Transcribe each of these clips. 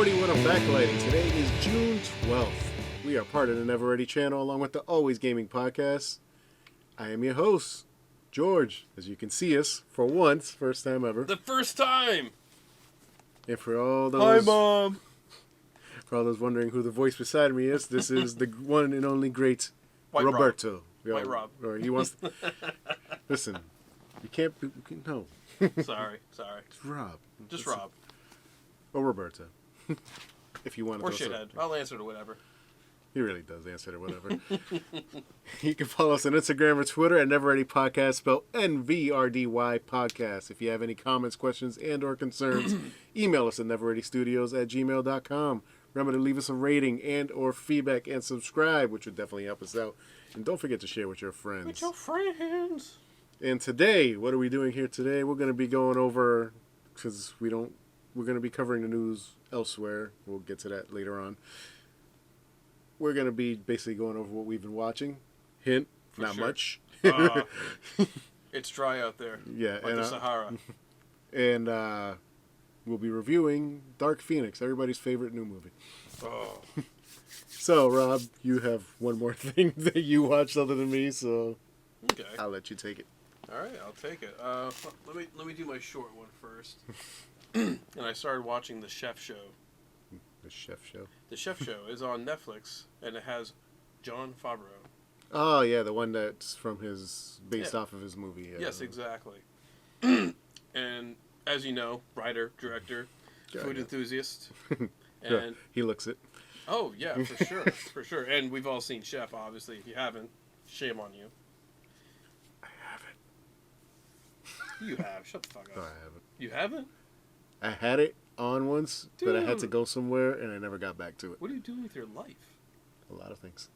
41 of Backlighting. Today is June 12th. We are part of the Never Ready channel along with the Always Gaming podcast. I am your host, George. As you can see us, for once, first time ever. The first time! And for all those... Hi, Mom! For all those wondering who the voice beside me is, this is the one and only great White Roberto. White Rob. Or he wants... Listen, you can't... No. Sorry. It's Rob. Just Rob. Or Roberto. If you want to. Or shithead. I'll answer to whatever. He really does answer to whatever. You can follow us on Instagram or Twitter at Never Ready Podcast, spelled NVRDY Podcast. If you have any comments, questions, and or concerns, email us at neverreadystudios@gmail.com. Remember to leave us a rating and or feedback and subscribe, which would definitely help us out. And don't forget to share with your friends. With your friends. And today, what are we doing here today? We're going to be going over, because we're going to be covering the news elsewhere. We'll get to that later on. We're going to be basically going over what we've been watching. Hint, For not sure. much. It's dry out there. Yeah. Like the Sahara. And we'll be reviewing Dark Phoenix, everybody's favorite new movie. Oh. So, Rob, you have one more thing that you watched other than me, so Okay. I'll let you take it. All right, I'll take it. Let me do my short one first. And I started watching The Chef Show. The Chef Show. The Chef Show is on Netflix, and it has Jon Favreau. Oh, yeah, the one that's based off of his movie. Yeah. Yes, exactly. And as you know, writer, director, food enthusiast, and he looks it. oh yeah, for sure, for sure. And we've all seen Chef, obviously. If you haven't, shame on you. I haven't. You have. Shut the fuck up. No, I haven't. You haven't? I had it on once, but I had to Dude. go somewhere, and I never got back to it. What are you doing with your life? A lot of things.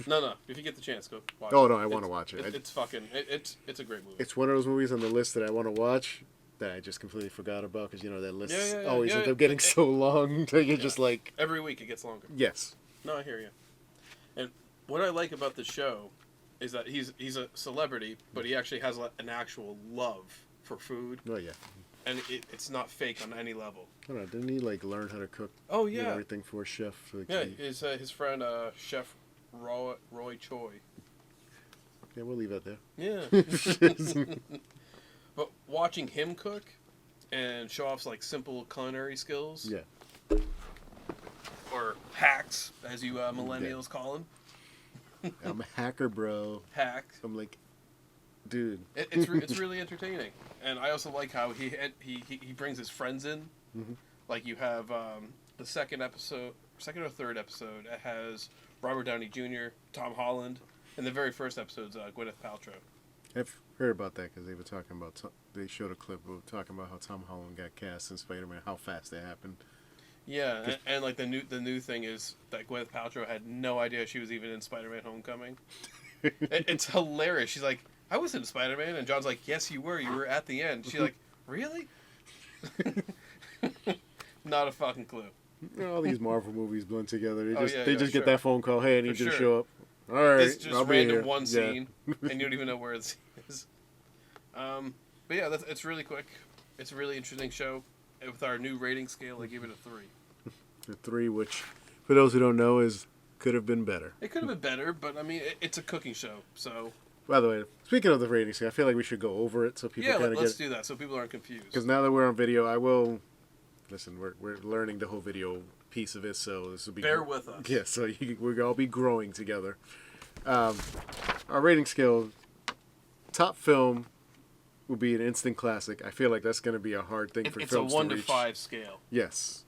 No. If you get the chance, go watch it. Oh, no, I want to watch it. It's a great movie. It's one of those movies on the list that I want to watch that I just completely forgot about, because, that list Yeah, always yeah, ends up getting so long that you're just like... Every week it gets longer. Yes. No, I hear you. And what I like about the show is that he's a celebrity, but he actually has an actual love for food, Oh, yeah. and it's not fake on any level. I don't know, didn't he, learn how to cook Oh and yeah, everything for a chef? yeah. His friend, Chef Roy Choi. Yeah, we'll leave that there. Yeah. But watching him cook and show off simple culinary skills, Yeah. or hacks, as you millennials call them. I'm a hacker, bro. Hack. I'm like, dude. It's really entertaining, and I also like how he brings his friends in. Mm-hmm. Like you have the second or third episode, it has Robert Downey Jr., Tom Holland, and the very first episode's Gwyneth Paltrow. I've heard about that because they were talking about. They showed a clip of talking about how Tom Holland got cast in Spider-Man, how fast that happened. Yeah, and the new thing is that Gwyneth Paltrow had no idea she was even in Spider-Man: Homecoming. It's hilarious. She's like, "I was in Spider-Man," and John's like, "Yes, you were. You were at the end." She's like, "Really?" Not a fucking clue. All these Marvel movies blend together. They Yeah, just sure. get that phone call. Hey, I need For you to sure. show up. All right, It's just I'll be random here. one Yeah. scene, and you don't even know where the scene is. But yeah, it's really quick. It's a really interesting show. And with our new rating scale, I give it a 3. The 3, which, for those who don't know, could have been better. It could have been better, but I mean, it's a cooking show, so By the way, speaking of the rating scale, I feel like we should go over it so people yeah, kind of let's get. do that so people aren't confused. Because now that we're on video, I will. Listen, we're learning the whole video piece of it, so this will be. Bear with us. Yeah, so we'll all be growing together. Our rating scale, top film will be an instant classic. I feel like that's going to be a hard thing for It's a films 1 to to reach. 5 scale. Yes.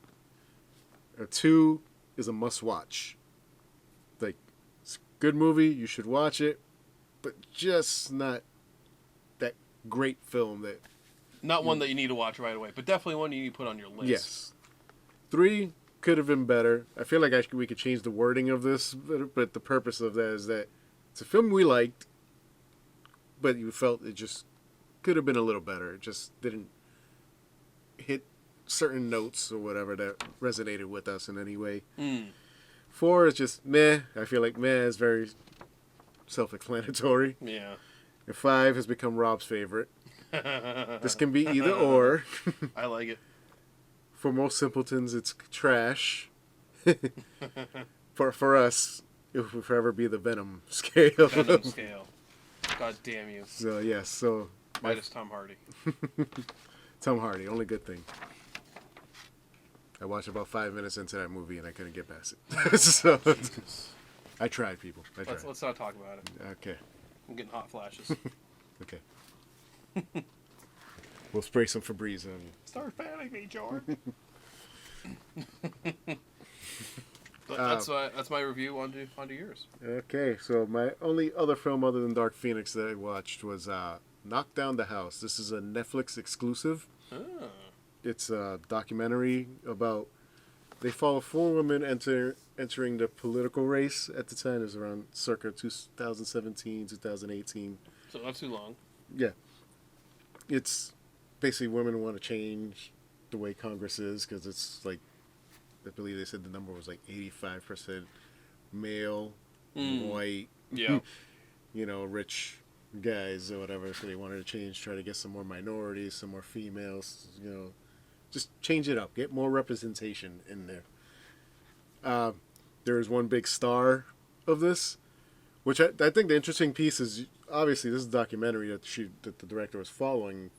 A 2 is a must-watch. It's a good movie, you should watch it, but just not that great film that... Not one that you need to watch right away, but definitely one you need to put on your list. Yes. 3 could have been better. I feel like we could change the wording of this, but the purpose of that is that it's a film we liked, but you felt it just could have been a little better. It just didn't hit certain notes or whatever that resonated with us in any way. 4 is just meh. I feel like meh is very self-explanatory. Yeah. And 5 has become Rob's favorite. This can be either or. I like it. For most simpletons, it's trash. For us, it will forever be the Venom scale. Venom scale. God damn you. So yes, so Minus Tom Hardy. Tom Hardy, only good thing. I watched about 5 minutes into that movie and I couldn't get past it. So I tried, people. I tried. Let's not talk about it. Okay. I'm getting hot flashes. Okay. We'll spray some Febreze on you. Start fanning me, George. That's my review. On to yours. Okay, so my only other film other than Dark Phoenix that I watched was Knock Down the House. This is a Netflix exclusive. Oh. It's a documentary about, they follow 4 women entering the political race at the time. It was around circa 2017, 2018. So not too long. Yeah. It's basically women who want to change the way Congress is, because it's like, I believe they said the number was like 85% male, white, Yeah. Rich guys or whatever. So they wanted to change, try to get some more minorities, some more females, just change it up, get more representation in there. There is one big star of this, which I think the interesting piece is, obviously this is a documentary that the director was following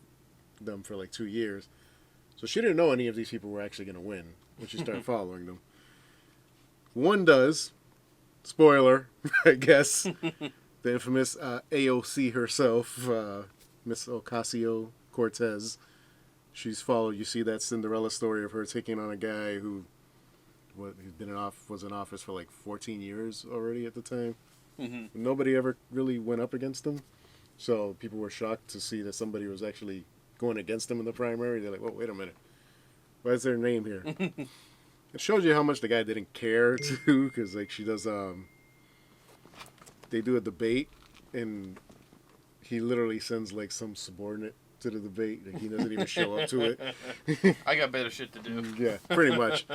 them for like 2 years. So she didn't know any of these people were actually going to win when she started following them. One does. Spoiler, I guess. The infamous AOC herself, Miss Ocasio-Cortez. She's followed. You see that Cinderella story of her taking on a guy who was in office for like 14 years already at the time. Mm-hmm. Nobody ever really went up against him. So people were shocked to see that somebody was actually going against them in the primary. They're like, "Well, wait a minute. Why is their name here?" It shows you how much the guy didn't care, too, because like she does, they do a debate, and he literally sends like some subordinate to the debate. Like, he doesn't even show up to it. I got better shit to do. Yeah, pretty much.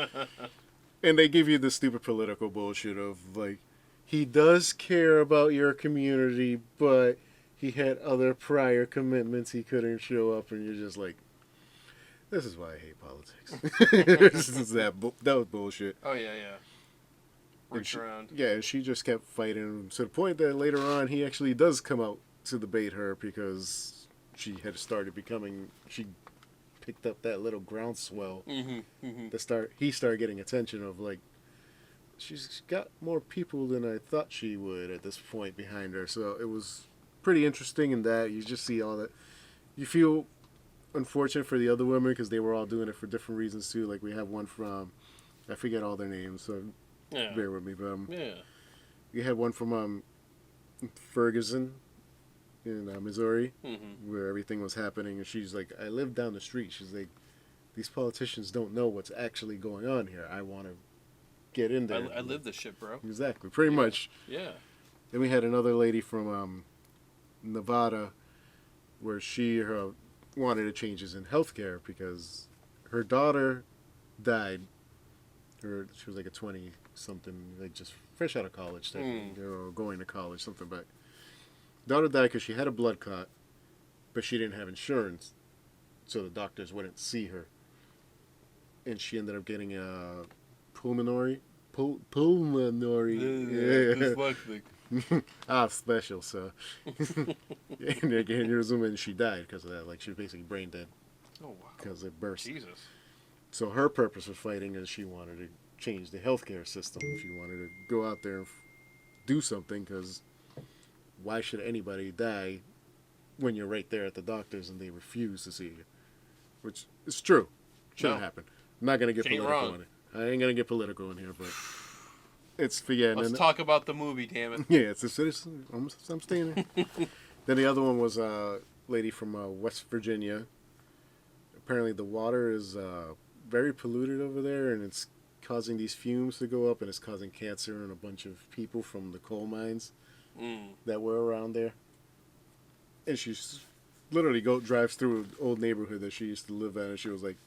And they give you the stupid political bullshit of like, he does care about your community, but he had other prior commitments, he couldn't show up, and you're just like, this is why I hate politics. that was bullshit. Oh, yeah. Works around. Yeah, she just kept fighting to the point that later on he actually does come out to debate her because she picked up that little groundswell. He started getting attention of like, she's got more people than I thought she would at this point behind her. So it was pretty interesting in that you just see all that. You feel unfortunate for the other women because they were all doing it for different reasons too. Like we have one from, I forget all their names, so bear with me. But we had one from Ferguson in Missouri, where everything was happening, and she's like, I live down the street. She's like, these politicians don't know what's actually going on here. I want to get in there. I live this shit, bro. Exactly, pretty much. Yeah. Then we had another lady from Nevada, where she wanted to changes in healthcare because her daughter died. She was like a 20-something, like just fresh out of college, type thing, or going to college, something. But daughter died because she had a blood clot, but she didn't have insurance, so the doctors wouldn't see her, and she ended up getting a pulmonary. Special, so and again, and she died because of that. Like, she was basically brain dead. Oh, wow. Because it burst. Jesus. So her purpose for fighting is she wanted to change the healthcare system. She wanted to go out there and do something, because why should anybody die when you're right there at the doctor's and they refuse to see you? Which is true. Shouldn't happen. I'm not going to get political in it. I ain't going to get political in here, but it's, yeah. Let's talk about the movie, damn it. Yeah, it's a citizen. I'm staying there. Then the other one was a lady from West Virginia. Apparently the water is very polluted over there, and it's causing these fumes to go up, and it's causing cancer in a bunch of people from the coal mines that were around there. And she literally drives through an old neighborhood that she used to live at, and she was like,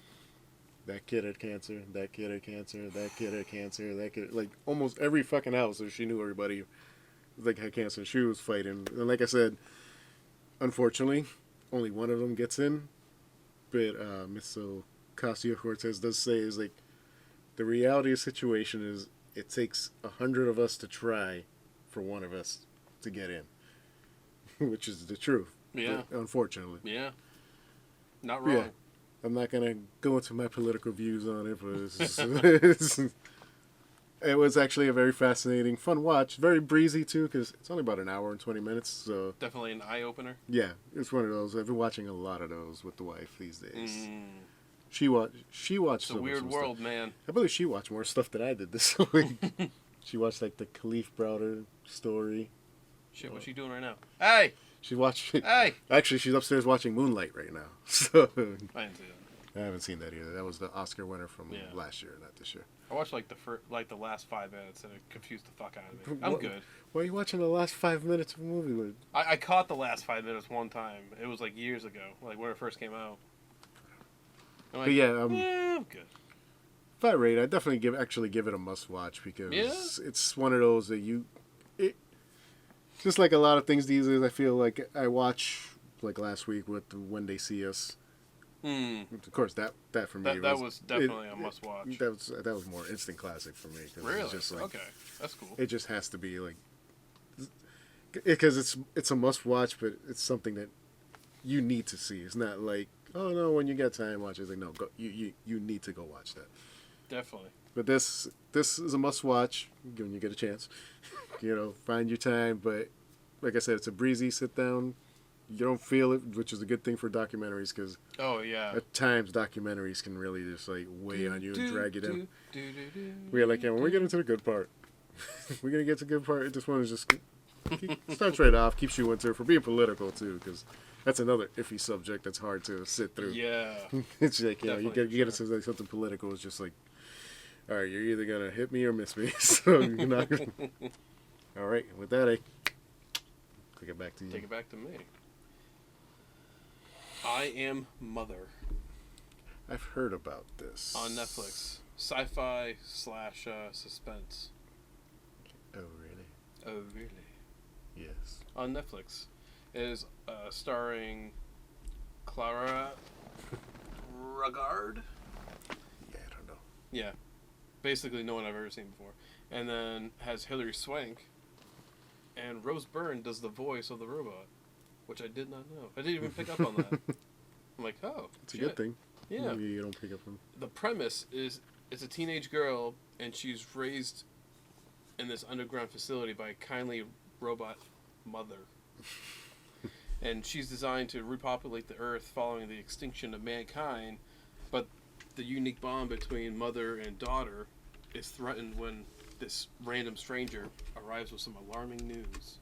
that kid had cancer, that kid had cancer, that kid had cancer, that kid, like almost every fucking house, so she knew everybody like had cancer. She was fighting, and like I said, unfortunately, only one of them gets in. But Miss Ocasio-Cortez does say is like the reality of the situation is it takes 100 of us to try for one of us to get in, which is the truth. Yeah. Unfortunately. Yeah. Not wrong. Yeah. I'm not gonna go into my political views on it, but it was actually a very fascinating, fun watch. Very breezy too, because it's only about an hour and 20 minutes. So Definitely an eye opener. yeah, it's one of those. I've been watching a lot of those with the wife these days. Mm. She watched. It's a weird world, man. I believe she watched more stuff than I did this week. She watched like the Khalif Browder story. Shit, what's she doing right now? Hey! She watched. Hey! Actually, she's upstairs watching Moonlight right now. So I didn't see that. I haven't seen that either. That was the Oscar winner from Yeah. last year, not this year. I watched like the last 5 minutes and it confused the fuck out of me. I'm good. Why are you watching the last 5 minutes of a movie? I caught the last 5 minutes one time. It was like years ago, like when it first came out. I'm like, But yeah, I'm good. if I rate, I definitely give it a must watch because it's one of those that just like a lot of things these days. I feel like I watch like last week with When They See Us. Of course, that for me that was definitely a must watch. That was more instant classic for me. Really? It's just like, Okay, that's cool. It just has to be like because it's a must watch, but it's something that you need to see. It's not like, oh no, when you get time, watch it. It's like, no, go, you need to go watch that. Definitely. But this is a must watch when you get a chance. Find your time. But like I said, it's a breezy sit down. You don't feel it, which is a good thing for documentaries because at times documentaries can really just like weigh on you and drag you down. We're like, when we get into the good part, we're gonna get to the good part. This one is just starts right off, keeps you into it for being political too, because that's another iffy subject that's hard to sit through. Yeah. It's like you get into like something political. It's just like, all right, you're either gonna hit me or miss me. So you're not. All right, with that, I take it back to you. Take it back to me. I Am Mother. I've heard about this on Netflix. Sci-fi / suspense. Oh really? Oh really? Yes. On Netflix. It is starring Clara Regard. Yeah, I don't know. Yeah. Basically no one I've ever seen before. And then has Hilary Swank. And Rose Byrne does the voice of the robot. Which I did not know. I didn't even pick up on that. I'm like, oh, it's a good thing. Yeah. Maybe you don't pick up on. The premise is it's a teenage girl, and she's raised in this underground facility by a kindly robot mother. And she's designed to repopulate the Earth following the extinction of mankind, but the unique bond between mother and daughter is threatened when this random stranger arrives with some alarming news.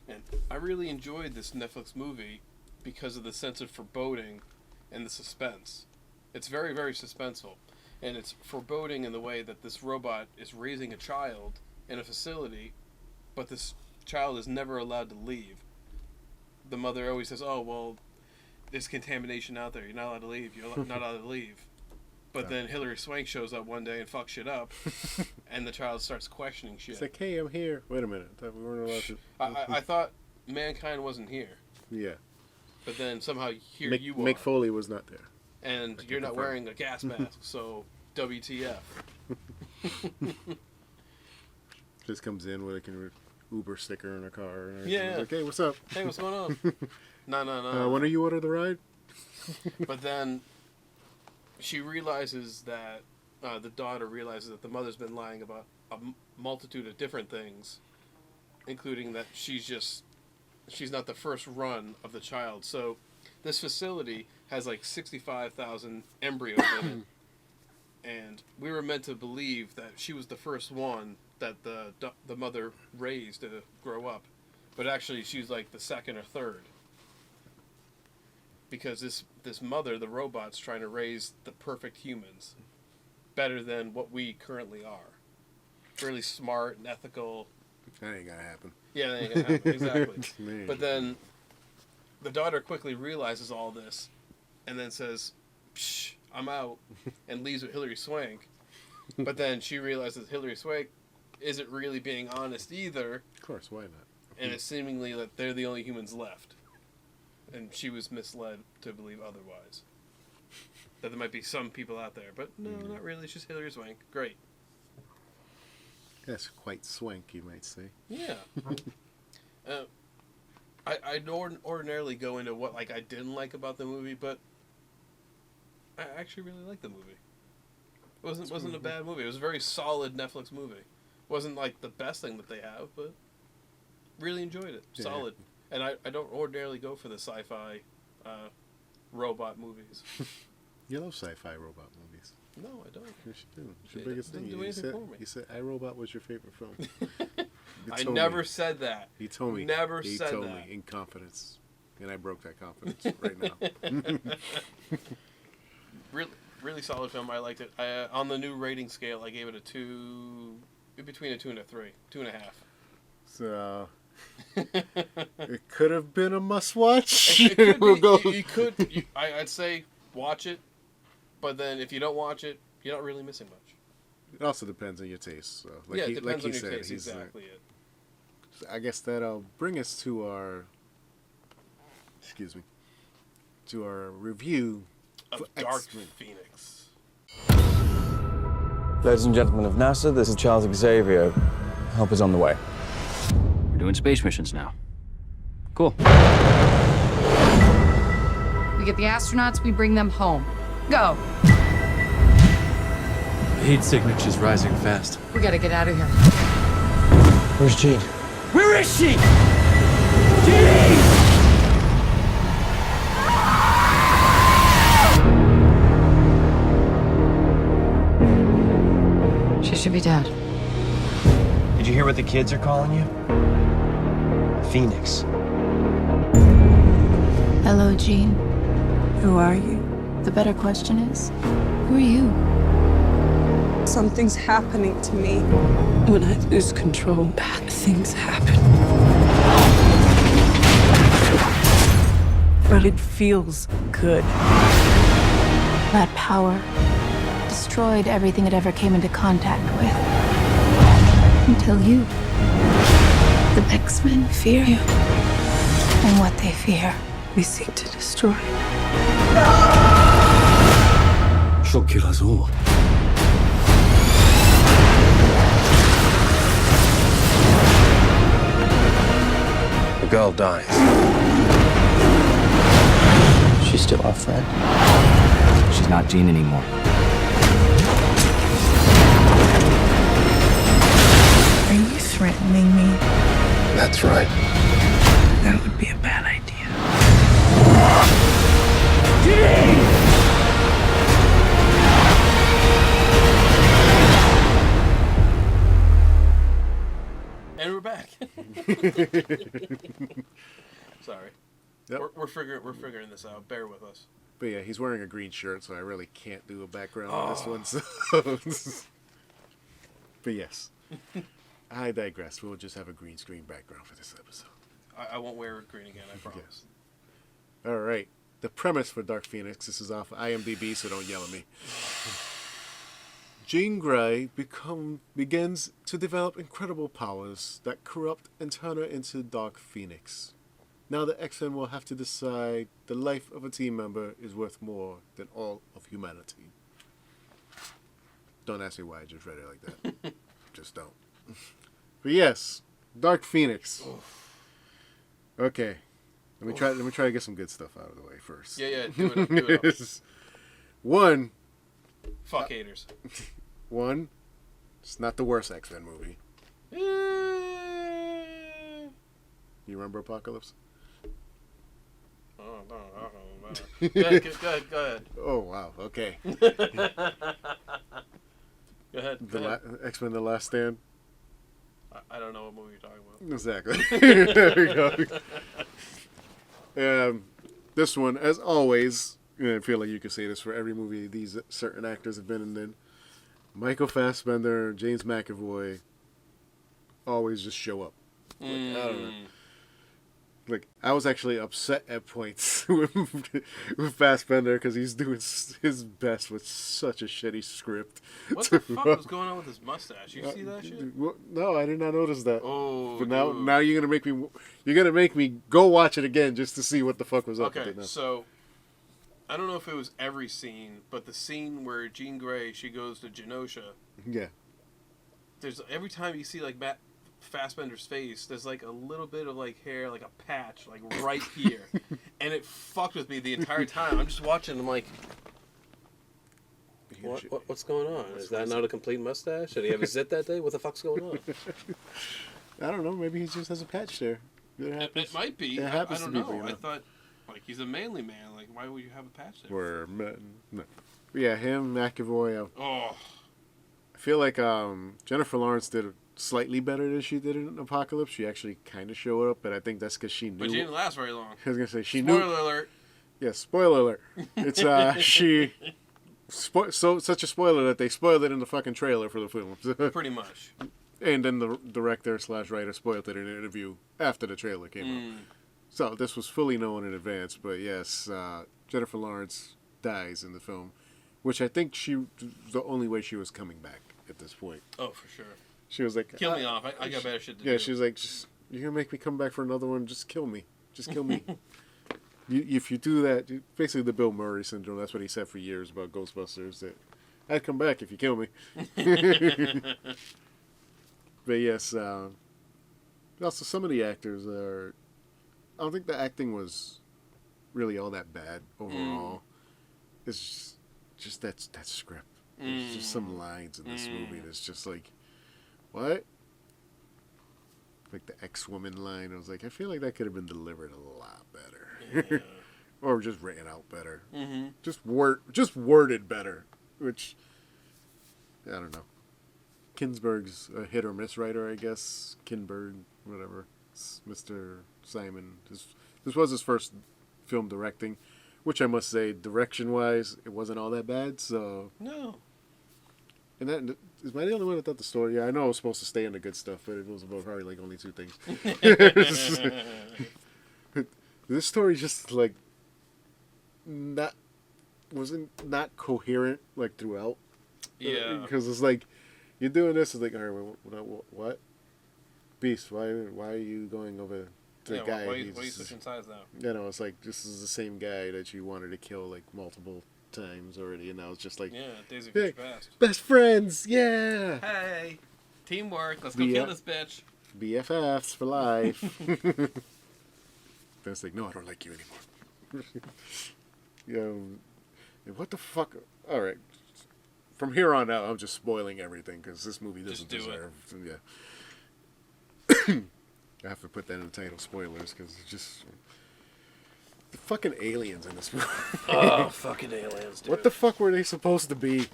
And I really enjoyed this Netflix movie because of the sense of foreboding and the suspense. It's very, very suspenseful. And it's foreboding in the way that this robot is raising a child in a facility, but this child is never allowed to leave. The mother always says, oh, well, there's contamination out there. You're not allowed to leave. You're not allowed to leave. But then Hilary Swank shows up one day and fucks shit up, and the child starts questioning shit. It's like, hey, I'm here. Wait a minute. I thought we weren't allowed to. I thought mankind wasn't here. Yeah. But then somehow here you are. Mick Foley was not there. And you're not wearing a gas mask, so WTF. Just comes in with a Uber sticker in her car. And yeah. Like, hey, what's up? Hey, what's going on? No. When are you order the ride? But then she realizes that, the daughter realizes that the mother's been lying about a multitude of different things, including that she's not the first run of the child. So this facility has like 65,000 embryos in it. And we were meant to believe that she was the first one that the mother raised to grow up. But actually she's like the second or third. Because this mother, the robot's trying to raise the perfect humans. Better than what we currently are. Really smart and ethical. That ain't gonna happen. Yeah, that ain't gonna happen, exactly. But then the daughter quickly realizes all this and then says, psh, I'm out, and leaves with Hilary Swank. But then she realizes Hilary Swank isn't really being honest either. Of course, why not? And it's seemingly that they're the only humans left. And she was misled to believe otherwise. that there might be some people out there, but no, not really. It's just Hilary Swank. Great. That's quite swank, you might say. Yeah. I ordinarily go into what I didn't like about the movie, but I actually really liked the movie. It wasn't a bad movie. It was a very solid Netflix movie. It wasn't the best thing that they have, but really enjoyed it. Yeah. Solid. And I don't ordinarily go for the sci-fi robot movies. You love sci-fi robot movies. No, I don't. Yes, you do. It's your biggest thing. Didn't do anything for me. You said iRobot was your favorite film. I never said that. He told me. Never he said told that. me in confidence. And I broke that confidence right now. Really solid film. I liked it. On the new rating scale, I gave it a 2, between a 2 and a 3, 2.5. So it could have been a must-watch. I'd say watch it, but then if you don't watch it, you're not really missing much. It also depends on your taste. So, it depends on your taste. Exactly it. I guess that'll bring us to our review of Dark Phoenix. Ladies and gentlemen of NASA, this is Charles Xavier. Help is on the way. We're doing space missions now. Cool. We get the astronauts, we bring them home. Go! Heat signature's rising fast. We gotta get out of here. Where's Jean? Where is she? Jean! She should be dead. Did you hear what the kids are calling you? Phoenix. Hello, Jean. Who are you? The better question is, who are you? Something's happening to me. When I lose control, bad things happen. But it feels good. That power destroyed everything it ever came into contact with. Until you. The X-Men fear you. And what they fear, we seek to destroy. She'll kill us all. The girl dies. She's still our friend. She's not Jean anymore. Are you threatening me? That's right. That would be a bad idea. And we're back. Sorry. Yep. We're figuring this out. Bear with us. But yeah, he's wearing a green shirt, so I really can't do a background on this one. So. But yes, I digress. We'll just have a green screen background for this episode. I won't wear green again, I promise. All right. The premise for Dark Phoenix, this is off IMDb, so don't yell at me. Jean Grey begins to develop incredible powers that corrupt and turn her into Dark Phoenix. Now the X-Men will have to decide the life of a team member is worth more than all of humanity. Don't ask me why I just read it like that. Just don't. But yes, Dark Phoenix. Okay. Let me try to get some good stuff out of the way first. Yeah, do it up. One, Fuck haters. One, it's not the worst X-Men movie. You remember Apocalypse? Go ahead. Oh, wow. Okay. Go ahead. X-Men The Last Stand? I don't know what movie you're talking about. Exactly. There we go. This one, as always, I feel like you could say this for every movie these certain actors have been in. Then Michael Fassbender, James McAvoy, always just show up. I don't know. Like, I was actually upset at points with Fassbender because he's doing his best with such a shitty script. What the fuck was going on with his mustache? You see that shit? No, I did not notice that. Oh, but now you're gonna make me go watch it again just to see what the fuck was up with it now. So I don't know if it was every scene, but the scene where Jean Grey, she goes to Genosha, Yeah. there's every time you see like Matt Fassbender's face, there's like a little bit of like hair, like a patch, like right here, and it fucked with me the entire time. I'm just watching. I'm like, what's going on? Is that not a complete mustache? Did he have a zit that day? What the fuck's going on? I don't know. Maybe he just has a patch there. It might be. It I happens don't to know. people, you know. I thought like he's a manly man. Like why would you have a patch there? Or no. Yeah, him, McAvoy. Oh, I feel like Jennifer Lawrence did slightly better than she did in Apocalypse. She actually kind of showed up, but I think that's because she knew. but she didn't last very long. I was gonna say she Spoiler knew. alert. Yeah, spoiler alert. It's she. Such a spoiler that they spoiled it in the fucking trailer for the film. Pretty much. And then the director/writer spoiled it in an interview after the trailer came out. So this was fully known in advance. But yes, Jennifer Lawrence dies in the film, which I think the only way she was coming back at this point. Oh, for sure. She was like, Kill me off. I got better shit to do. Yeah, she was like, you're gonna make me come back for another one. Just kill me. Just kill me. If you do that, basically the Bill Murray syndrome. That's what he said for years about Ghostbusters. That I'd come back if you kill me. But yes, also some of the actors are. I don't think the acting was really all that bad overall. It's just that script. There's just some lines in this movie that's just like, what? Like the ex-woman line. I was like, I feel like that could have been delivered a lot better. Yeah. Or just written out better. Mm-hmm. Just worded better. Which, I don't know. Kinberg's a hit or miss writer, I guess. Kinberg, whatever. It's Mr. Simon. This was his first film directing, which I must say, direction-wise, it wasn't all that bad. So No. And that is my the only one that thought the story. Yeah, I know I was supposed to stay in the good stuff, but it was about probably like only two things. This story just like wasn't not coherent throughout. Yeah. Because it's like you're doing this. It's like, all right, what? Beast, why are you going over to the guy? Why are you switching sides now? You know, it's like this is the same guy that you wanted to kill like multiple times already, and now it's just like, Yeah, Days of Future Past. Best friends, yeah. Hey, teamwork. Let's go kill this bitch. BFFs for life. Then it's like, no, I don't like you anymore. What the fuck? All right, from here on out, I'm just spoiling everything because this movie doesn't deserve. Yeah. I have to put that in the title, spoilers, because it's just the fucking aliens in this movie. Oh, fucking aliens, dude. What the fuck were they supposed to be?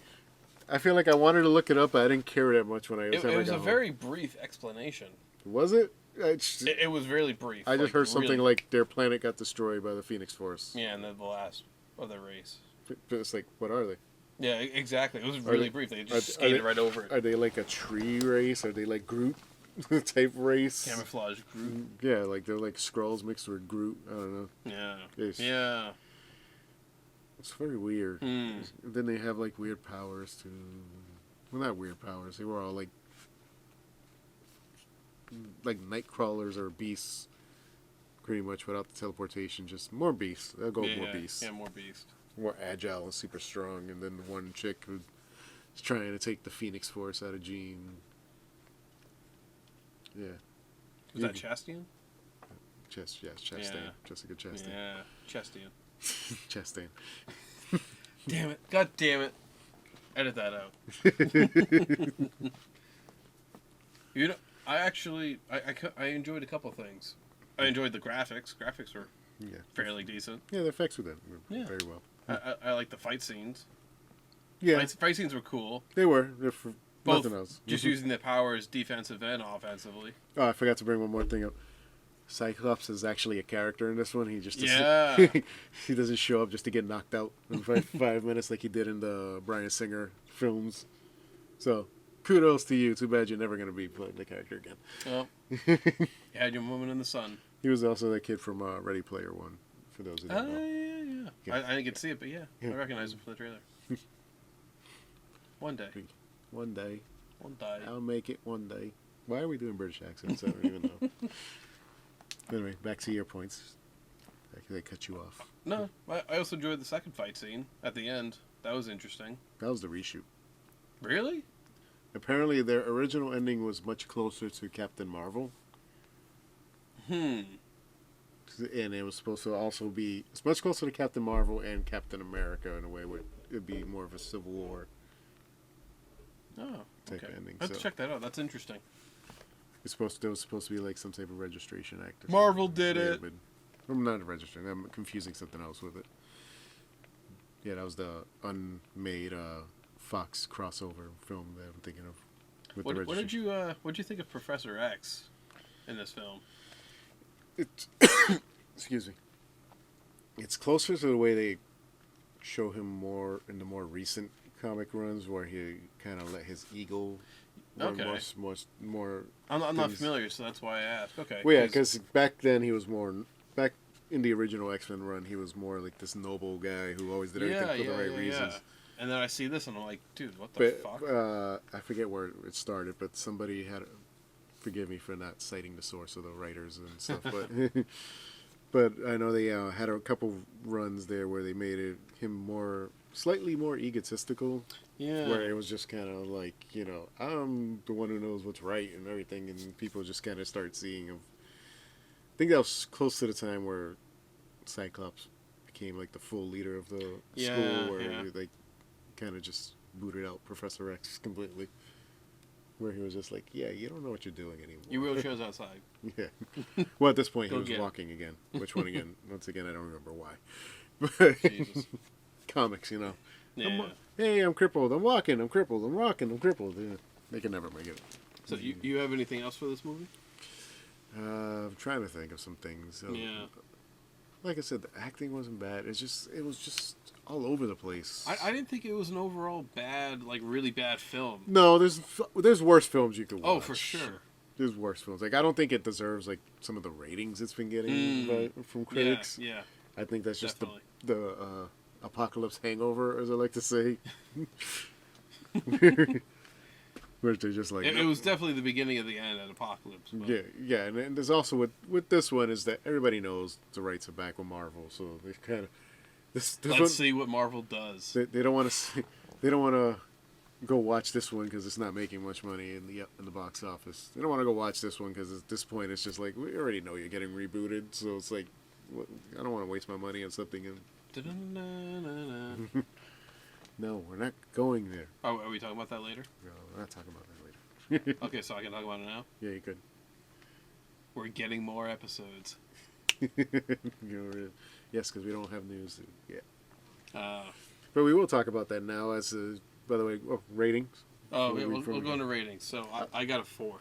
I feel like I wanted to look it up, but I didn't care that much when I was. It was a very brief explanation. Was it? It was really brief. I just heard something like their planet got destroyed by the Phoenix Force. Yeah, and then the last of the race. But it's like, what are they? Yeah, exactly. It was really brief. They just skated right over it. Are they like a tree race? Are they like Groot type race? Camouflage Groot. Yeah, like they're like Skrulls mixed with Groot. I don't know. Yeah. Yeah. It's very weird. Then they have like weird powers too. Well, not weird powers. They were all like night crawlers or beasts, pretty much without the teleportation. Just more beasts. They'll go more beasts. Yeah, more beast. More agile and super strong. And then the one chick who's trying to take the Phoenix Force out of Jean. Yeah. Was that Chastain? Chastain. Yeah. Jessica Chastain. Yeah, Chastain. Chastain. Damn it. God damn it. Edit that out. You know, I enjoyed a couple things. I enjoyed the graphics. Graphics were fairly decent. Yeah, the effects were done very well. I like the fight scenes. Yeah. Fight scenes were cool. They were. They're for Both nothing else. Just using their powers defensive and offensively. Oh, I forgot to bring one more thing up. Cyclops is actually a character in this one. He just he doesn't show up just to get knocked out in 5 minutes like he did in the Bryan Singer films. So, kudos to you. Too bad you're never going to be playing the character again. Well, you had your moment in the sun. He was also that kid from Ready Player One, for those who don't know. Yeah. I didn't get to see it, but I recognize him from the trailer. One day. One day. One day. I'll make it one day. Why are we doing British accents? I don't even know. Anyway, back to your points. they cut you off. No, I also enjoyed the second fight scene at the end. That was interesting. That was the reshoot. Really? Apparently, their original ending was much closer to Captain Marvel. And it was supposed to also be... It's much closer to Captain Marvel and Captain America in a way where it'd be more of a Civil War type ending. Let's check that out. That's interesting. There was supposed to be like some type of registration act. Marvel did it. But I'm not registering. I'm confusing something else with it. Yeah, that was the unmade Fox crossover film that I'm thinking of. With the What did you think of Professor X in this film? It's excuse me. It's closer to the way they show him more in the more recent comic runs, where he kind of let his ego run more. I'm not familiar, so that's why I asked. Okay. Well, yeah, because back then he was more back in the original X-Men run. He was more like this noble guy who always did everything for the right reasons. Yeah. And then I see this, and I'm like, dude, what the fuck? I forget where it started, but somebody had. Forgive me for not citing the source of the writers and stuff, but but I know they had a couple runs there where they made him slightly more egotistical. Yeah. Where it was just kind of like, I'm the one who knows what's right and everything, and people just kind of start seeing him. I think that was close to the time where Cyclops became like the full leader of the school, where he like kind of just booted out Professor X completely. Where he was just like, yeah, you don't know what you're doing anymore. Your wheelchair's outside. Yeah. Well, at this point, he was walking again. Which one again? Once again, I don't remember why. Jesus. Comics, Yeah. Hey, I'm crippled. I'm walking. I'm crippled. I'm walking. I'm crippled. Yeah. They can never make it. So you have anything else for this movie? I'm trying to think of some things. Yeah. Like I said, the acting wasn't bad. It was just all over the place. I didn't think it was an overall bad, like really bad film. No, there's worse films you could watch. Oh, for sure. There's worse films. Like I don't think it deserves like some of the ratings it's been getting from critics. Yeah. I think that's just Definitely. the apocalypse hangover, as I like to say. Where they're just like it was definitely the beginning of the end at Apocalypse. But. Yeah, and there's also with this one is that everybody knows the rights are back with Marvel, so they kind of Let's see what Marvel does. They don't want to they don't want to go watch this one because it's not making much money in the box office. They don't want to go watch this one because at this point it's just like we already know you're getting rebooted, so it's like I don't want to waste my money on something. No, we're not going there. Oh, are we talking about that later? No, we're not talking about that later. Okay, so I can talk about it now? Yeah, you could. We're getting more episodes. Yes, because we don't have news yet. Uh, But we will talk about that now as, by the way, ratings. Oh, yeah, we'll go into ratings. So I got a 4.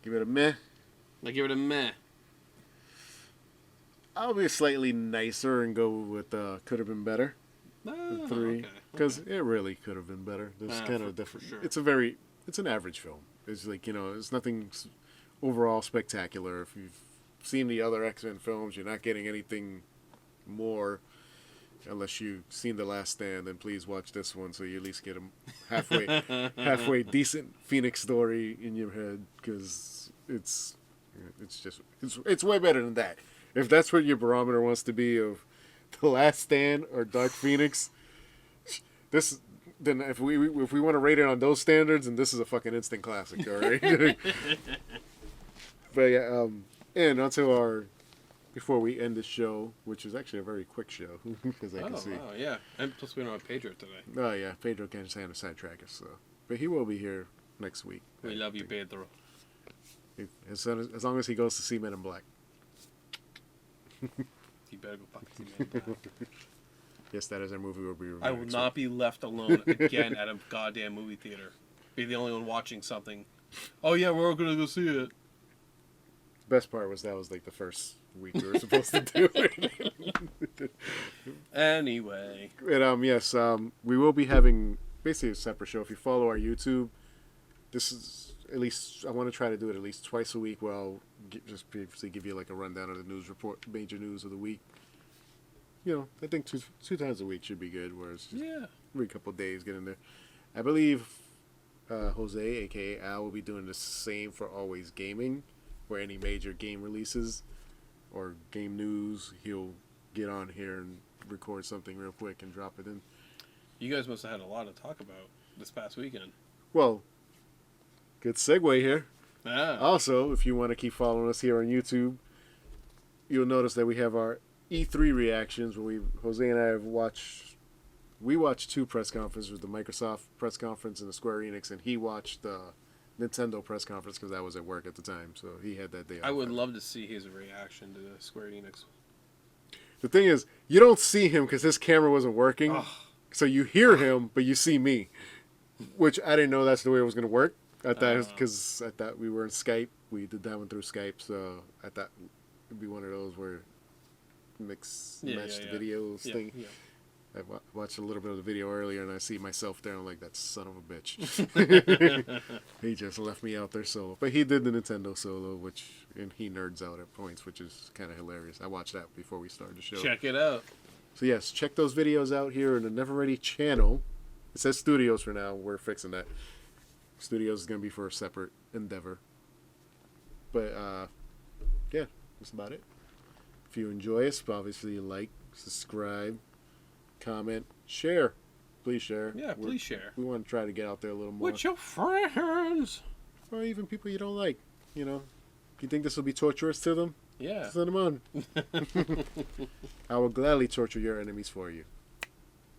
Give it a meh. I give it a meh. I'll be slightly nicer and go with could have been better. 3, because it really could have been better. There's kind of different. Sure. It's an average film. It's like it's nothing overall spectacular. If you've seen the other X-Men films, you're not getting anything more. Unless you've seen The Last Stand, then please watch this one so you at least get a halfway decent Phoenix story in your head, because it's way better than that. If that's what your barometer wants to be of The Last Stand or Dark Phoenix, then if we want to rate it on those standards, then this is a fucking instant classic, all right? But yeah, and onto our before we end the show, which is actually a very quick show, as I can see. Oh, yeah. And plus we don't have Pedro today. Oh yeah, Pedro can't stand to sidetrack us, so but he will be here next week. We love you, Pedro. As long as he goes to see Men in Black. You better go fucking see Men in Black. Yes, that is our movie we'll be reviewing. I will not be left alone again at a goddamn movie theater. Be the only one watching something. Oh yeah, we're all gonna go see it. The best part was that was like the first week we were supposed to do it. Anyway. And yes, we will be having basically a separate show. If you follow our YouTube, this is at least I want to try to do it at least twice a week. Where I'll just briefly give you like a rundown of the news report, major news of the week. I think two times a week should be good. Whereas every couple of days get in there. I believe Jose, aka Al, will be doing the same for Always Gaming, where any major game releases or game news, he'll get on here and record something real quick and drop it in. You guys must have had a lot to talk about this past weekend. Well, good segue here. Ah. Also, if you want to keep following us here on YouTube, you'll notice that we have our E3 reactions where Jose and I have watched two press conferences, the Microsoft press conference and the Square Enix, and he watched the Nintendo press conference because I was at work at the time, so he had that day off. I would love to see his reaction to the Square Enix. The thing is, you don't see him because his camera wasn't working, so you hear him, but you see me, which I didn't know that's the way it was going to work. I thought because I thought we were in Skype. We did that one through Skype, so I thought it'd be one of those where matched videos thing. Yeah. I watched a little bit of the video earlier, and I see myself there. I'm like, that son of a bitch. He just left me out there solo. But he did the Nintendo solo, and he nerds out at points, which is kind of hilarious. I watched that before we started the show. Check it out. So yes, check those videos out here in the Never Ready channel. It says Studios for now. We're fixing that. Studios is going to be for a separate endeavor. But, yeah, that's about it. If you enjoy us, obviously like, subscribe, comment, share. Please share. Yeah, please share. We want to try to get out there a little more. With your friends. Or even people you don't like. You know, if you think this will be torturous to them, yeah, send them on. I will gladly torture your enemies for you.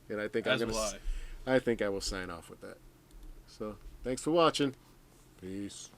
And I think I think I will sign off with that. So, thanks for watching. Peace.